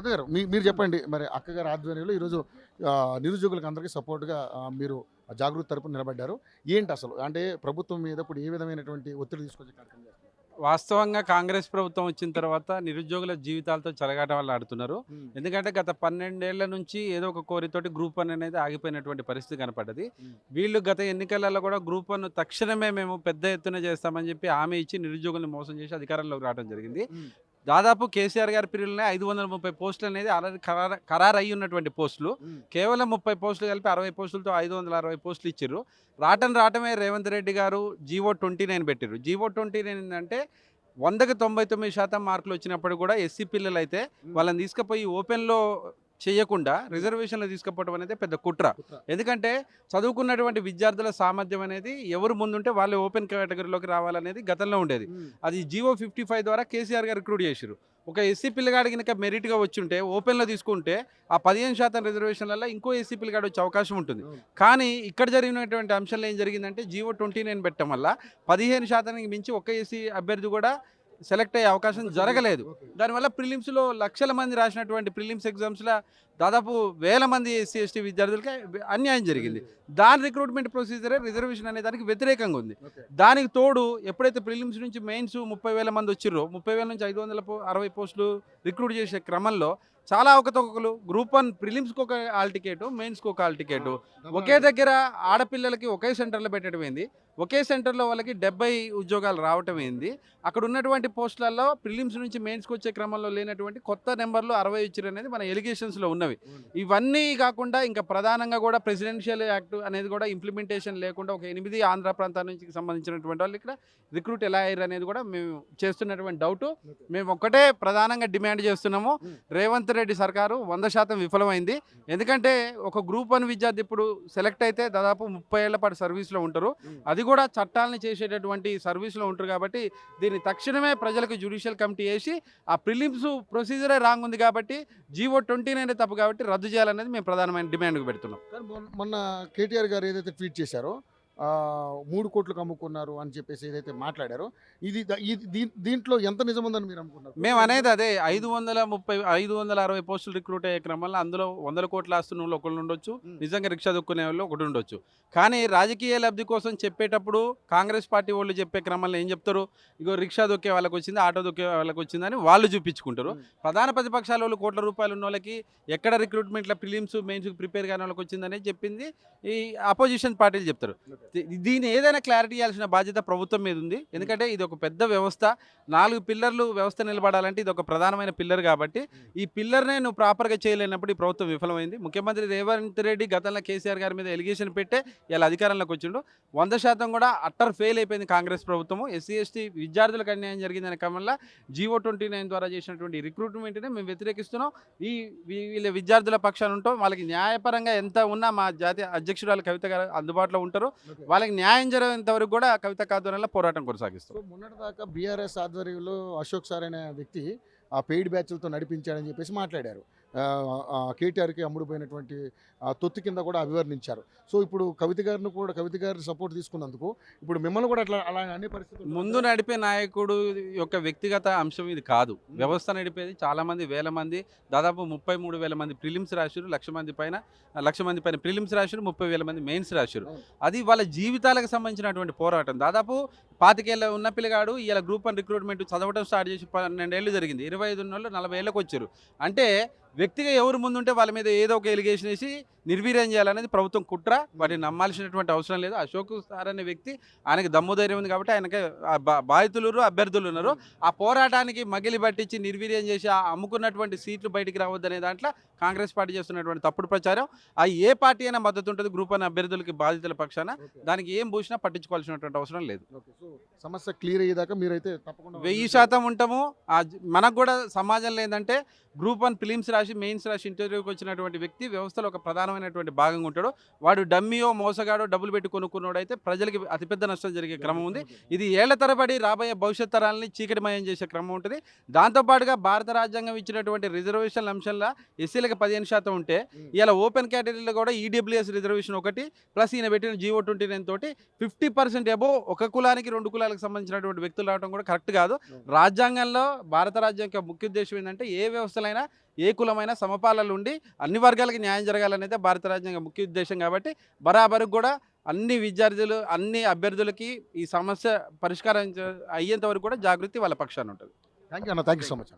మధు గారు మీరు చెప్పండి మరి అక్కగారి ఆధ్వర్యంలో ఈరోజు నిరుద్యోగులకు అందరికీ సపోర్ట్గా మీరు జాగృతి తరపున నిలబడ్డారు. ఏంటి అసలు అంటే ప్రభుత్వం మీద ఇప్పుడు ఏ విధమైనటువంటి ఒత్తిడి తీసుకొచ్చే కార్యక్రమం చేస్తున్నారు? వాస్తవంగా కాంగ్రెస్ ప్రభుత్వం వచ్చిన తర్వాత నిరుద్యోగుల జీవితాలతో చెలగాటమాటలు ఆడుతున్నారు. ఉమ్, ఎందుకంటే గత 12 ఏళ్ల నుంచి ఏదో ఒక కోరితోటి గ్రూప్ 1 అనేది ఆగిపోయినటువంటి పరిస్థితి కనపడ్డది. ఉమ్, వీళ్ళు గత ఎన్నికలలో కూడా గ్రూప్ 1 తక్షణమే మేము పెద్ద ఎత్తున చేస్తామని చెప్పి హామీ ఇచ్చి నిరుద్యోగులను మోసం చేసి అధికారంలోకి రావడం జరిగింది. ఉమ్, దాదాపు కేసీఆర్ గారి పీరియడ్లోనే 530 పోస్టులు అనేది ఆల్రెడీ ఖరారు అయ్యి ఉన్నటువంటి పోస్టులు. ఉమ్, కేవలం 30 పోస్టులు కలిపి 60 పోస్టులతో 560 పోస్టులు ఇచ్చిర్రు. రావటమే రేవంత్ రెడ్డి గారు జీవో 29 పెట్టిర్రు. జీవో 29 ఏంటంటే 100కి 99% మార్కులు వచ్చినప్పుడు కూడా ఎస్సీ పిల్లలు అయితే వాళ్ళని తీసుకుపోయి ఓపెన్లో చేయకుండా రిజర్వేషన్లో తీసుకుపోవడం అనేది పెద్ద కుట్ర. కుట్ర. ఎందుకంటే చదువుకున్నటువంటి విద్యార్థుల సామర్థ్యం అనేది ఎవరు ముందుంటే వాళ్ళే ఓపెన్ కేటగిరీలోకి రావాలనేది గతంలో ఉండేది. ఉమ్, అది జీవో 55 ద్వారా కేసీఆర్ గారు రిక్రూట్ చేశారు. ఒక ఎస్సీ పిల్లగాడి కనుక మెరిట్గా వచ్చుంటే ఓపెన్లో తీసుకుంటే ఆ 15% రిజర్వేషన్లలో ఇంకో ఎస్సీ పిల్లగాడు వచ్చే అవకాశం ఉంటుంది. అవును. కానీ ఇక్కడ జరిగినటువంటి అంశంలో ఏం జరిగిందంటే జీవో 29 పెట్టడం వల్ల 15%కి మించి ఒక్క ఎస్సీ అభ్యర్థి కూడా సెలెక్ట్ అయ్యే అవకాశం జరగలేదు. ఓకే. దానివల్ల ప్రిలిమ్స్లో లక్షల మంది రాసినటువంటి ప్రిలిమ్స్ ఎగ్జామ్స్లో దాదాపు వేల మంది ఎస్సీ ఎస్టీ విద్యార్థులకి అన్యాయం జరిగింది. దాని రిక్రూట్మెంట్ ప్రొసీజరే రిజర్వేషన్ అనే దానికి వ్యతిరేకంగా ఉంది. ఓకే. దానికి తోడు ఎప్పుడైతే ప్రిలిమ్స్ నుంచి మెయిన్స్ 30,000 మంది వచ్చిర్రో 30,000 నుంచి 560 పోస్టులు రిక్రూట్ చేసే క్రమంలో చాలా అవకతవకలు. గ్రూప్ 1 ప్రిలిమ్స్కి ఒక హాల్ టికెట్, మెయిన్స్కి ఒక హాల్ టికెట్, ఒకే దగ్గర ఆడపిల్లలకి ఒకే సెంటర్లో పెట్టడం ఏంది, ఒకే సెంటర్లో వాళ్ళకి 70 ఉద్యోగాలు రావటం ఏంది, అక్కడ ఉన్నటువంటి పోస్టులలో ప్రిలిమ్స్ నుంచి మెయిన్స్కి వచ్చే క్రమంలో లేనటువంటి కొత్త నెంబర్లు 60 ఇచ్చారు అనేది మన ఎలిగేషన్స్లో ఉన్నవి. ఇవన్నీ కాకుండా ఇంకా ప్రధానంగా కూడా ప్రెసిడెన్షియల్ యాక్ట్ అనేది కూడా ఇంప్లిమెంటేషన్ లేకుండా ఒక 8 ఆంధ్ర ప్రాంతాల నుంచి సంబంధించినటువంటి వాళ్ళు ఇక్కడ రిక్రూట్ ఎలా అయ్యారు అనేది కూడా మేము చేస్తున్నటువంటి డౌట్. మేము ఒక్కటే ప్రధానంగా డిమాండ్ చేస్తున్నాము, రేవంత్ రెడ్డి సర్కారు 100% విఫలమైంది. ఎందుకంటే ఒక గ్రూప్ 1 విద్యార్థి ఇప్పుడు సెలెక్ట్ అయితే దాదాపు 30 ఏళ్ల పాటు సర్వీస్లో ఉంటారు. అది కూడా చట్టాలని చేసేటటువంటి సర్వీస్లో ఉంటారు. కాబట్టి దీన్ని తక్షణమే ప్రజలకు జ్యుడిషియల్ కమిటీ వేసి ఆ ప్రిలిమ్స్ ప్రొసీజరే రాంగ్ ఉంది కాబట్టి జీవో 29 తప్పు కాబట్టి రద్దు చేయాలనేది మేము ప్రధానమైన డిమాండ్గా పెడుతున్నాం. కానీ మొన్న కేటీఆర్ గారు ఏదైతే ట్వీట్ చేశారో 3 కోట్లకు అమ్ముకున్నారు అని చెప్పేసి ఏదైతే మాట్లాడారో దీంట్లో ఎంత నిజం ఉందని మీరు అనుకున్నారు? మేము అనేది అదే 560 పోస్టులు రిక్రూట్ అయ్యే క్రమంలో అందులో 100 కోట్ల ఆస్తున్న వాళ్ళు ఒకళ్ళు ఉండొచ్చు, నిజంగా రిక్షా దొక్కునే వాళ్ళు ఒకటి ఉండొచ్చు. కానీ రాజకీయ లబ్ధి కోసం చెప్పేటప్పుడు కాంగ్రెస్ పార్టీ వాళ్ళు చెప్పే క్రమంలో ఏం చెప్తారు, ఇగో రిక్షా దొక్కే వాళ్ళకి వచ్చింది, ఆటో దొక్కే వాళ్ళకి వచ్చిందని వాళ్ళు చూపించుకుంటారు. ప్రధాన ప్రతిపక్షాల వాళ్ళు కోట్ల రూపాయలు ఉన్న వాళ్ళకి ఎక్కడ రిక్రూట్మెంట్లో ప్రిలిమ్స్ మెయిన్స్ ప్రిపేర్ కాని వాళ్ళకి వచ్చిందని చెప్పింది ఈ అపోజిషన్ పార్టీలు చెప్తారు. దీన్ని ఏదైనా క్లారిటీ ఇవ్వాల్సిన బాధ్యత ప్రభుత్వం మీద ఉంది. ఎందుకంటే ఇది ఒక పెద్ద వ్యవస్థ, 4 పిల్లర్లు వ్యవస్థ నిలబడాలంటే ఇది ఒక ప్రధానమైన పిల్లర్. కాబట్టి ఈ పిల్లర్నే నువ్వు ప్రాపర్గా చేయలేనప్పుడు ఈ ప్రభుత్వం విఫలమైంది. ముఖ్యమంత్రి రేవంత్ రెడ్డి గతంలో కేసీఆర్ గారి మీద ఎలిగేషన్ పెట్టే ఇలా అధికారంలోకి వచ్చిండు. 100% కూడా అట్టర్ ఫెయిల్ అయిపోయింది కాంగ్రెస్ ప్రభుత్వము. ఎస్సీ ఎస్టీ విద్యార్థులకు అన్యాయం జరిగిందనే క్రమంలో జీవో 29 ద్వారా చేసినటువంటి రిక్రూట్మెంట్ని మేము వ్యతిరేకిస్తున్నాం. వీళ్ళ విద్యార్థుల పక్షాన ఉంటాం. వాళ్ళకి న్యాయపరంగా ఎంత ఉన్నా మా జాతీయ అధ్యక్షురాలు కవిత గారు అందుబాటులో ఉంటారు. వాళ్ళకి న్యాయం జరిగేంత వరకు కూడా కవిత ఆధ్వర్యంలో పోరాటం కొనసాగిస్తాం. మొన్నటిదాకా బీఆర్ఎస్ ఆధ్వర్యంలో అశోక్ సార్ అనే వ్యక్తి ఆ పెయిడ్ బ్యాచ్లతో నడిపించాడని చెప్పేసి మాట్లాడారు. కేటీఆర్కి అమ్ముడుపోయినటువంటి తొత్తు కింద కూడా అభివర్ణించారు. సో ఇప్పుడు కవిత గారిని సపోర్ట్ తీసుకున్నందుకు ఇప్పుడు మిమ్మల్ని కూడా అలా అనే పరిస్థితి ముందు నడిపే నాయకుడు యొక్క వ్యక్తిగత అంశం ఇది కాదు. వ్యవస్థ నడిపేది చాలామంది, వేల మంది, దాదాపు 33,000 మంది ప్రిలిమ్స్ రాశారు, 1,00,000 మంది పైన ప్రిలిమ్స్ రాశారు, 30,000 మంది మెయిన్స్ రాశారు. అది వాళ్ళ జీవితాలకు సంబంధించినటువంటి పోరాటం. దాదాపు 25 ఏళ్ళ ఉన్న పిల్లగాడు ఇలా గ్రూప్ 1 రిక్రూట్మెంట్ చదవడం స్టార్ట్ చేసి 12 ఏళ్ళు జరిగింది. 25 ఉన్న వాళ్ళు 40 ఏళ్ళకి వచ్చారు. అంటే వ్యక్తిగా ఎవరు ముందుంటే వాళ్ళ మీద ఏదో ఒక ఎలిగేషన్ వేసి నిర్వీర్యం చేయాలనేది ప్రభుత్వం కుట్ర. వాటిని నమ్మాల్సినటువంటి అవసరం లేదు. అశోక్ సార్ అనే వ్యక్తి, ఆయనకి దమ్ము ధైర్యం ఉంది కాబట్టి ఆయనకి బాధితులు అభ్యర్థులు ఉన్నారు. ఆ పోరాటానికి మగిలి పట్టించి నిర్వీర్యం చేసి అమ్ముకున్నటువంటి సీట్లు బయటికి రావద్దనే దాంట్లో కాంగ్రెస్ పార్టీ చేస్తున్నటువంటి తప్పుడు ప్రచారం. ఏ పార్టీ అయినా మద్దతు ఉంటుంది గ్రూప్ 1 అభ్యర్థులకి బాధితుల పక్షాన. దానికి ఏం పూసినా పట్టించుకోవాల్సినటువంటి అవసరం లేదు. సమస్య క్లియర్ అయ్యేదాకా మీరైతే తప్పకుండా 1000% ఉంటాము. మనకు కూడా సమాజంలో ఏంటంటే గ్రూప్ 1 ప్రిలిమ్స్ రాసి మెయిన్స్ రాసి ఇంటర్వ్యూకి వచ్చినటువంటి వ్యక్తి వ్యవస్థలో ఒక ప్రధానమైనటువంటి భాగంగా ఉంటాడు. వాడు డమ్మియో మోసగాడో డబ్బులు పెట్టి కొనుక్కున్నాడు అయితే ప్రజలకి అతిపెద్ద నష్టం జరిగే క్రమం ఉంది. ఇది ఏళ్ల తరబడి రాబోయే భవిష్యత్ తరాలని చీకటిమయం చేసే క్రమం ఉంటుంది. దాంతోపాటుగా భారత రాజ్యాంగం ఇచ్చినటువంటి రిజర్వేషన్ల అంశంలో ఎస్సీలకు 15% ఉంటే ఇలా ఓపెన్ కేటగిరీలో కూడా ఈడబ్ల్యూఎస్ రిజర్వేషన్ ఒకటి ప్లస్ ఈయన పెట్టిన జీవో 29 తోటి 50% అబోవ్ ఒక కులానికి 2 కులాలకు సంబంధించినటువంటి వ్యక్తులు రావడం కూడా కరెక్ట్ కాదు. రాజ్యాంగంలో భారత రాజ్యాంగం ముఖ్య ఉద్దేశం ఏంటంటే ఏ వ్యవస్థలైనా ఏ కులమైనా సమపాలనలు ఉండి అన్ని వర్గాలకి న్యాయం జరగాలనేదే భారత రాజ్యాంగ ముఖ్య ఉద్దేశం. కాబట్టి బరాబరుకు కూడా అన్ని విద్యార్థులు అన్ని అభ్యర్థులకి ఈ సమస్య పరిష్కారం అయ్యేంత వరకు కూడా జాగృతి వాళ్ళ పక్షాన ఉంటుంది. థ్యాంక్ యూ అన్న, థ్యాంక్ యూ సో మచ్.